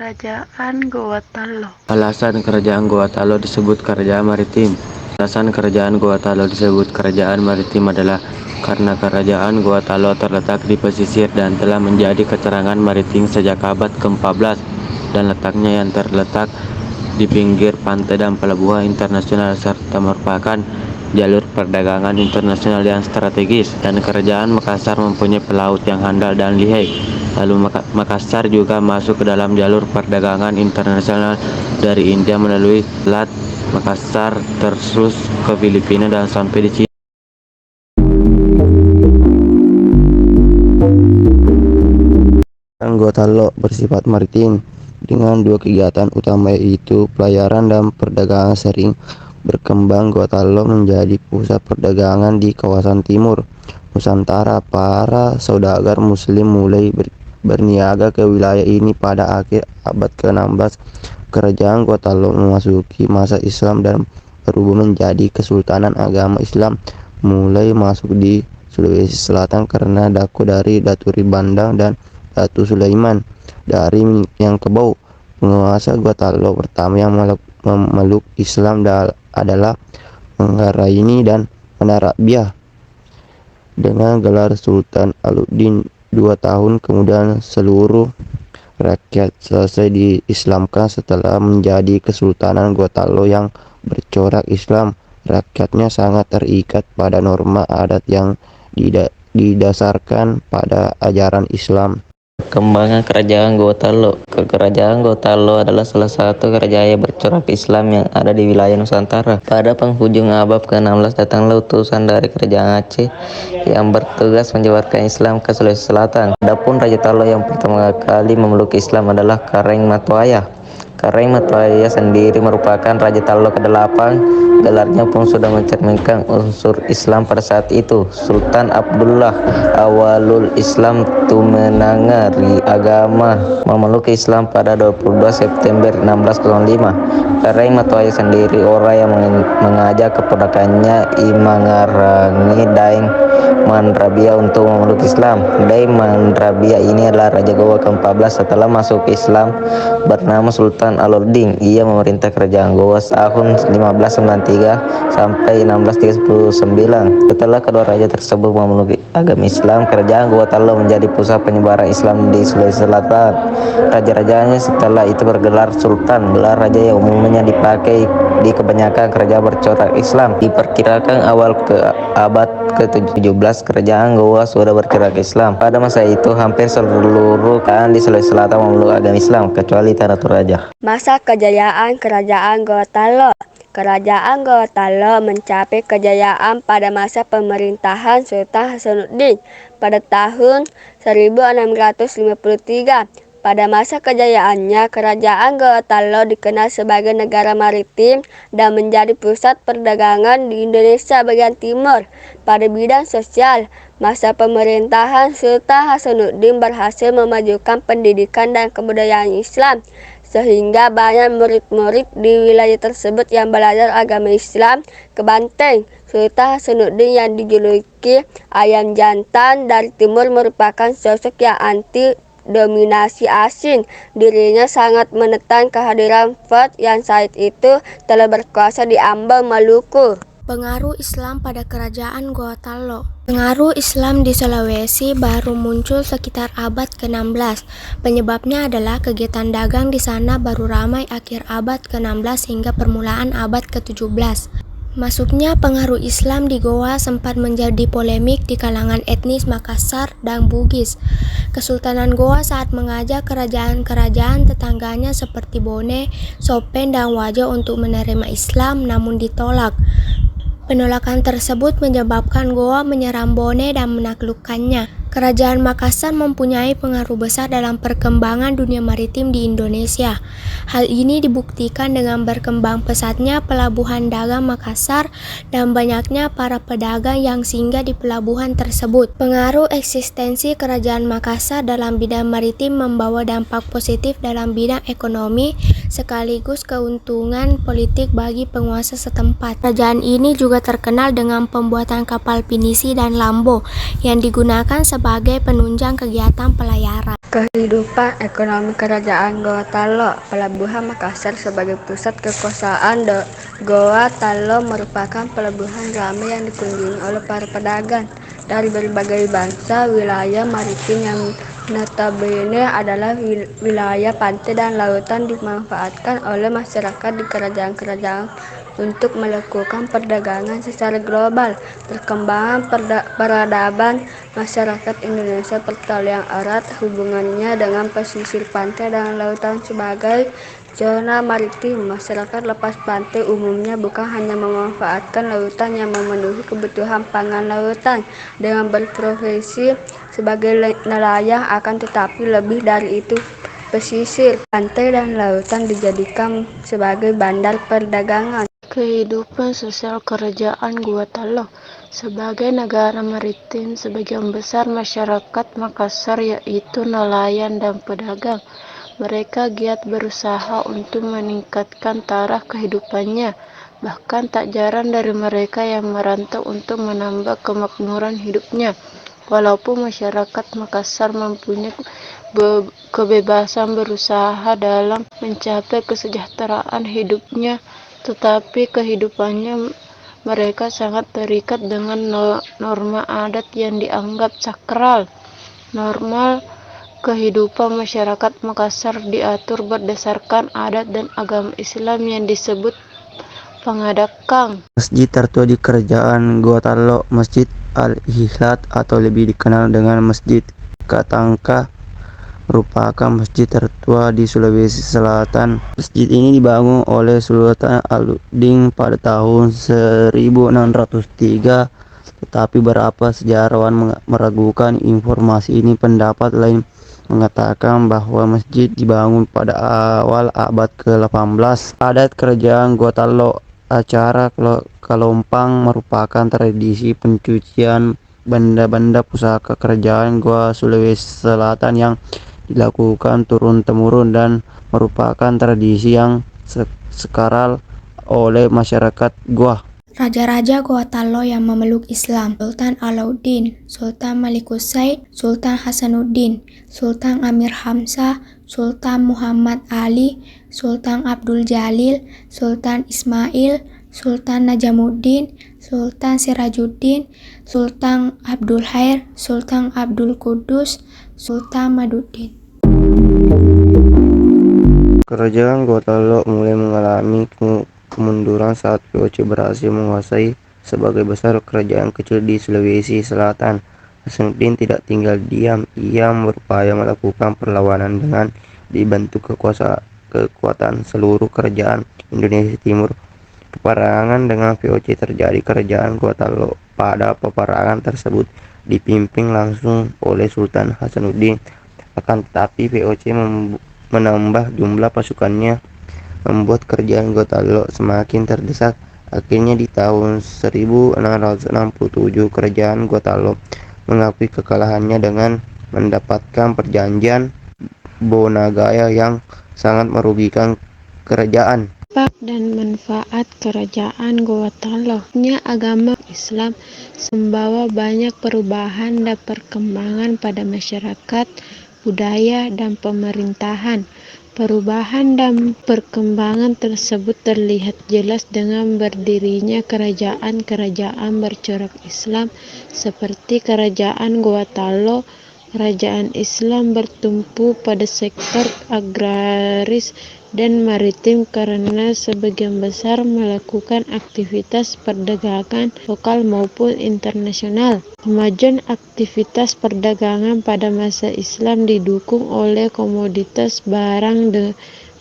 Kerajaan Goa Talo. Alasan kerajaan Goa Talo disebut kerajaan maritim. Alasan kerajaan Goa Talo disebut kerajaan maritim adalah karena kerajaan Goa Talo terletak di pesisir dan telah menjadi keterangan maritim sejak abad ke-14 dan letaknya yang terletak di pinggir pantai dan pelabuhan internasional serta merupakan jalur perdagangan internasional yang strategis, dan kerajaan Makassar mempunyai pelaut yang handal dan lihai. Lalu Makassar juga masuk ke dalam jalur perdagangan internasional dari India melalui Selat Makassar terus ke Filipina dan sampai di Cina. Anggota LO bersifat maritim dengan dua kegiatan utama, yaitu pelayaran dan perdagangan. Sering berkembang, Gotalo menjadi pusat perdagangan di kawasan timur Nusantara. Para saudagar muslim mulai berniaga ke wilayah ini pada akhir abad ke-16. Kerajaan Gotalo memasuki masa Islam dan berubah menjadi kesultanan agama Islam, mulai masuk di Sulawesi Selatan karena daku dari Daturi Bandang dan Datu Sulaiman dari Minangkabau. Penguasa Gotalo pertama yang memeluk Islam adalah Menggaraini dan Menarabiah dengan gelar Sultan Alauddin. 2 tahun kemudian seluruh rakyat selesai diislamkan. Setelah menjadi Kesultanan Gotalo yang bercorak Islam, rakyatnya sangat terikat pada norma adat yang didasarkan pada ajaran Islam. Perkembangan Kerajaan Gotalo. Kerajaan Gotalo adalah salah satu kerajaan yang bercorak Islam yang ada di wilayah Nusantara. Pada penghujung abad ke-16 datanglah utusan dari Kerajaan Aceh yang bertugas menyebarkan Islam ke Sulawesi Selatan. Adapun Raja Talo yang pertama kali memeluk Islam adalah Kareng Matuaya. Kareng Matuaya sendiri merupakan Raja Talo ke-8. Gelarnya pun sudah mencerminkan unsur Islam pada saat itu. Sultan Abdullah Awalul Islam Tumenangari agama memeluk Islam pada 22 September 1605. Kareng Matuaya sendiri orang yang mengajak keponakannya Imangarangi Daeng Manrabia untuk memeluk Islam. Daeng Manrabia ini adalah Raja Goa ke-14 setelah masuk Islam, bernama Sultan Alauddin. Ia memerintah kerajaan Goa tahun 1593 sampai 1639. Setelah kedua raja tersebut memeluk agama Islam, kerajaan Goa Talo menjadi pusat penyebaran Islam di Sulawesi Selatan. Raja-rajanya setelah itu bergelar Sultan, gelar raja yang umumnya dipakai di kebanyakan kerajaan bercorak Islam. Diperkirakan awal ke abad ke-17 kerajaan Goa sudah bercorak Islam. Pada masa itu hampir seluruh kerajaan di Sulawesi Selatan memeluk agama Islam kecuali Tanah Toraja. Masa kejayaan Kerajaan Goa Talo. Kerajaan Goa Talo mencapai kejayaan pada masa pemerintahan Sultan Hasanuddin pada tahun 1653. Pada masa kejayaannya, Kerajaan Goa Talo dikenal sebagai negara maritim dan menjadi pusat perdagangan di Indonesia bagian timur. Pada bidang sosial, masa pemerintahan Sultan Hasanuddin berhasil memajukan pendidikan dan kebudayaan Islam, sehingga banyak murid-murid di wilayah tersebut yang belajar agama Islam ke Banteng. Sultan Hasanuddin yang dijuluki Ayam Jantan dari Timur merupakan sosok yang anti dominasi asing. Dirinya sangat menekan kehadiran Ford yang saat itu telah berkuasa di Ambon, Maluku. Pengaruh Islam pada Kerajaan Goa Talo. Pengaruh Islam di Sulawesi baru muncul sekitar abad ke-16. Penyebabnya adalah kegiatan dagang di sana baru ramai akhir abad ke-16 hingga permulaan abad ke-17. Masuknya pengaruh Islam di Goa sempat menjadi polemik di kalangan etnis Makassar dan Bugis. Kesultanan Goa saat mengajak kerajaan-kerajaan tetangganya seperti Bone, Sopen, dan Wajo untuk menerima Islam, namun ditolak. Penolakan tersebut menyebabkan Goa menyerang Bone dan menaklukkannya. Kerajaan Makassar mempunyai pengaruh besar dalam perkembangan dunia maritim di Indonesia. Hal ini dibuktikan dengan berkembang pesatnya pelabuhan dagang Makassar dan banyaknya para pedagang yang singgah di pelabuhan tersebut. Pengaruh eksistensi Kerajaan Makassar dalam bidang maritim membawa dampak positif dalam bidang ekonomi sekaligus keuntungan politik bagi penguasa setempat. Kerajaan ini juga terkenal dengan pembuatan kapal pinisi dan lambo yang digunakan sebagai sebagai penunjang kegiatan pelayaran. Kehidupan ekonomi Kerajaan Goa Talo. Pelabuhan Makassar sebagai pusat kekuasaan Goa Talo merupakan pelabuhan ramai yang dikunjungi oleh para pedagang dari berbagai bangsa. Wilayah maritim yang notabene adalah wilayah pantai dan lautan dimanfaatkan oleh masyarakat di kerajaan-kerajaan untuk melakukan perdagangan secara global. Perkembangan peradaban masyarakat Indonesia pertalian erat hubungannya dengan pesisir pantai dan lautan sebagai zona maritim. Masyarakat lepas pantai umumnya bukan hanya memanfaatkan lautan yang memenuhi kebutuhan pangan lautan dengan berprofesi sebagai nelayan, akan tetapi lebih dari itu pesisir pantai dan lautan dijadikan sebagai bandar perdagangan. Kehidupan sosial Kerajaan Goa Talo. Sebagai negara maritim, sebagian besar masyarakat Makassar yaitu nelayan dan pedagang. Mereka giat berusaha untuk meningkatkan taraf kehidupannya. Bahkan tak jarang dari mereka yang merantau untuk menambah kemakmuran hidupnya. Walaupun masyarakat Makassar mempunyai kebebasan berusaha dalam mencapai kesejahteraan hidupnya, tetapi kehidupannya mereka sangat terikat dengan norma adat yang dianggap sakral. Normal kehidupan masyarakat Makassar diatur berdasarkan adat dan agama Islam yang disebut Pangadakang. Masjid tertua di Kerajaan Goa Talo, Masjid Al-Ihlat atau lebih dikenal dengan Masjid Katangka, merupakan masjid tertua di Sulawesi Selatan. Masjid ini dibangun oleh Sultan Alauddin pada tahun 1603, tetapi beberapa sejarawan meragukan informasi ini. Pendapat lain mengatakan bahwa masjid dibangun pada awal abad ke-18. Adat Kerajaan Goa Talo. Acara Kalompang merupakan tradisi pencucian benda-benda pusaka Kerajaan Goa Sulawesi Selatan yang dilakukan turun-temurun dan merupakan tradisi yang sakral oleh masyarakat Goa. Raja-raja Goa Talo yang memeluk Islam: Sultan Alauddin, Sultan Malikusaid, Sultan Hasanuddin, Sultan Amir Hamzah, Sultan Muhammad Ali, Sultan Abdul Jalil, Sultan Ismail, Sultan Najamuddin, Sultan Sirajuddin, Sultan Abdul Khair, Sultan Abdul Qudus, Sultan Maduddin. Kerajaan Goa Talo mulai mengalami kemunduran saat VOC berhasil menguasai sebagai besar kerajaan kecil di Sulawesi Selatan. Hasanuddin tidak tinggal diam, ia berupaya melakukan perlawanan dengan dibantu kekuatan seluruh kerajaan Indonesia Timur. Peperangan dengan VOC terjadi. Kerajaan Goa Talo pada peperangan tersebut dipimpin langsung oleh Sultan Hasanuddin. Akan tetapi VOC menambah jumlah pasukannya, membuat kerajaan Goa Talo semakin terdesak. Akhirnya di tahun 1667 kerajaan Goa Talo mengakui kekalahannya dengan mendapatkan perjanjian Bonagaya yang sangat merugikan kerajaan. Dampak dan manfaat Kerajaan Goa Talo. Agama Islam membawa banyak perubahan dan perkembangan pada masyarakat, budaya, dan pemerintahan. Perubahan dan perkembangan tersebut terlihat jelas dengan berdirinya kerajaan-kerajaan bercorak Islam seperti Kerajaan Goa Talo. Kerajaan Islam bertumpu pada sektor agraris dan maritim karena sebagian besar melakukan aktivitas perdagangan lokal maupun internasional. Kemajuan aktivitas perdagangan pada masa Islam didukung oleh komoditas barang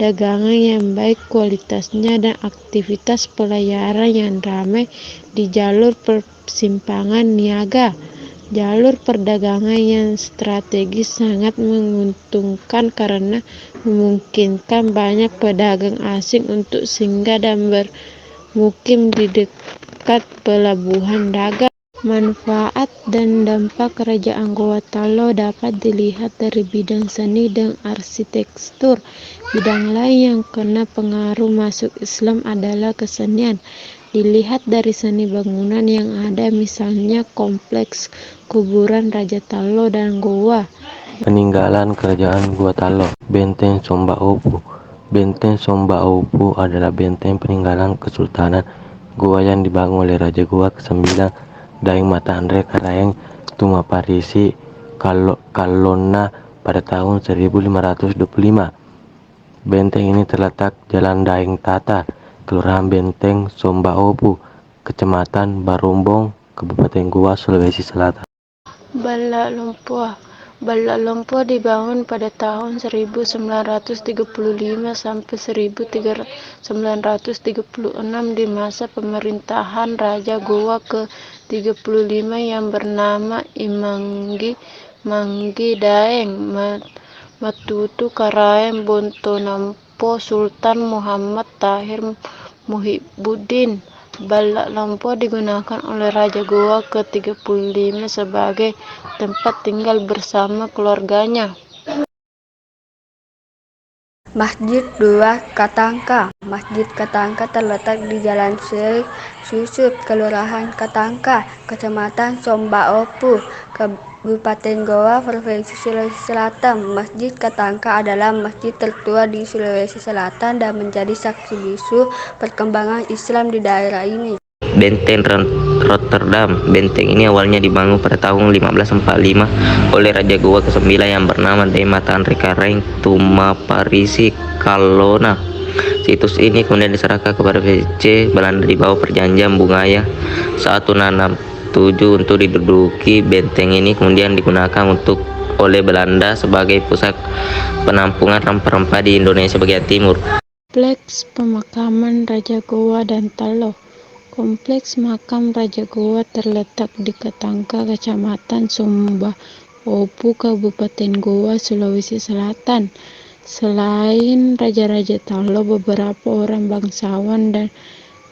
dagangan yang baik kualitasnya dan aktivitas pelayaran yang ramai di jalur persimpangan niaga. Jalur perdagangan yang strategis sangat menguntungkan karena memungkinkan banyak pedagang asing untuk singgah dan bermukim di dekat pelabuhan dagang. Manfaat dan dampak Kerajaan Goa Talo dapat dilihat dari bidang seni dan arsitektur. Bidang lain yang kena pengaruh masuk Islam adalah kesenian. Dilihat dari seni bangunan yang ada, misalnya kompleks kuburan Raja Talo dan goa. Peninggalan Kerajaan Gua Talo. Benteng Somba Opu. Benteng Somba Opu adalah benteng peninggalan Kesultanan Goa yang dibangun oleh Raja Goa ke-9 Daeng Mata Andre Karaeng Tumaparisi Kalona pada tahun 1525. Benteng ini terletak Jalan Daeng Tata, Kelurahan Benteng Somba Opu, Kecamatan Barombong, Kabupaten Goa, Sulawesi Selatan. Balak Lumpur. Balak Lumpur dibangun pada tahun 1935 sampai 1936 di masa pemerintahan Raja Goa ke-35 yang bernama Imanggi Manggi Daeng Matutu Karaeng Bontonampo Sultan Muhammad Tahir Muhibbuddin. Balak Lumpur digunakan oleh Raja Goa ke-35 sebagai tempat tinggal bersama keluarganya. Masjid Dua Katangka. Masjid Katangka terletak di Jalan Sri Susut, Kelurahan Katangka, Kecamatan Somba Opu, Kabupaten Goa, Provinsi Sulawesi Selatan. Masjid Katangka adalah masjid tertua di Sulawesi Selatan dan menjadi saksi bisu perkembangan Islam di daerah ini. Benteng Rotterdam. Benteng ini awalnya dibangun pada tahun 1545 oleh Raja Goa ke-9 yang bernama Daeng Mata Andre Karaeng Tumaparisi Kalona. Situs ini kemudian diserahkan kepada VC Belanda di bawah perjanjian Bungaya 1667 untuk diduduki. Benteng ini kemudian digunakan oleh Belanda sebagai pusat penampungan rempah-rempah di Indonesia bagian timur. Kompleks pemakaman Raja Goa dan Talo. Kompleks makam Raja Goa terletak di Katangka, Kecamatan Somba Opu, Kabupaten Goa, Sulawesi Selatan. Selain Raja-Raja Talo, beberapa orang bangsawan dan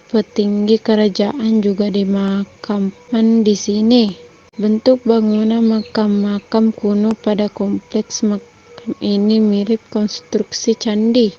petinggi kerajaan juga dimakamkan di sini. Bentuk bangunan makam-makam kuno pada kompleks makam ini mirip konstruksi candi.